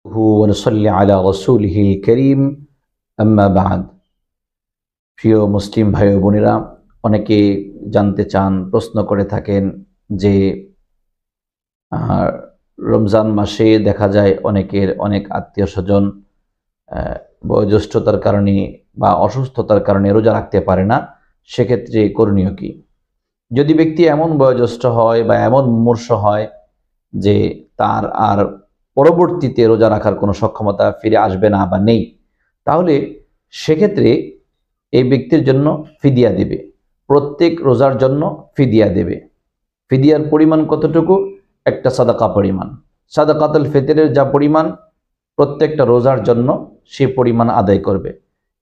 ونصلي على رسوله الكريم أما بعد প্রিয় মুসলিম ভাই ও বোনেরা, অনেকে জানতে চান, প্রশ্ন করে থাকেন যে রমজান মাসে দেখা যায় অনেকের অনেক আত্মীয় স্বজন বয়োজ্যেষ্ঠতার কারণে বা অসুস্থতার কারণে রোজা রাখতে পারে না। সেক্ষেত্রে করণীয় কি? যদি ব্যক্তি এমন বয়োজ্যেষ্ঠ হয় বা এমন মুমূর্ষ হয় যে তার আর পরবর্তীতে রোজা রাখার কোনো সক্ষমতা ফিরে আসবে না বা নেই, তাহলে সেক্ষেত্রে এই ব্যক্তির জন্য ফিদিয়া দেবে। প্রত্যেক রোজার জন্য ফিদিয়া দেবে। ফিদিয়ার পরিমাণ কতটুকু? একটা সাদাকা পরিমাণ। সাদাকাতুল ফিতরের যা পরিমাণ প্রত্যেকটা রোজার জন্য সে পরিমাণ আদায় করবে।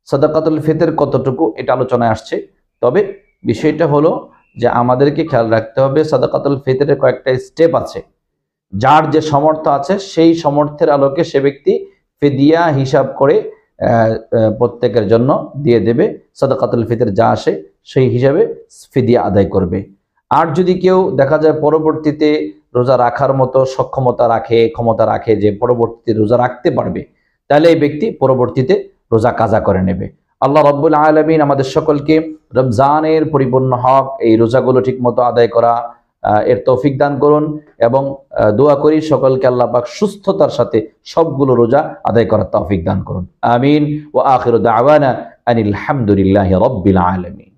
সাদাকাতুল ফিতর কতটুকু এটা আলোচনায় আসছে, তবে বিষয়টা হলো যে আমাদেরকে খেয়াল রাখতে হবে সাদাকাতুল ফিতরের কয়েকটা স্টেপ আছে। যার যে সামর্থ্য আছে সেই সামর্থ্যের আলোকে সে ব্যক্তি ফিদিয়া হিসাব করে প্রত্যেকের জন্য দিয়ে দেবে। সাদাকাতুল ফিতর যা আসে সেই হিসাবে ফিদিয়া আদায় করবে। আর যদি কেউ দেখা যায় পরবর্তীতে রোজা রাখার মতো সক্ষমতা রাখে, ক্ষমতা রাখে যে পরবর্তীতে রোজা রাখতে পারবে, তাহলে এই ব্যক্তি পরবর্তীতে রোজা কাজা করে নেবে। আল্লাহ রাব্বুল আলামিন আমাদের সকলকে রমজানের পরিপূর্ণ হক, এই রোজাগুলো ঠিকমতো আদায় করা এর তৌফিক দান করুন এবং দোয়া করি সকলকে আল্লাহ পাক সুস্থতার সাথে সবগুলো রোজা আদায় করার তৌফিক দান করুন। আমিন। ওয়া আখিরু দাওয়ানা আনিল হামদুলিল্লাহি রাব্বিল আলামিন।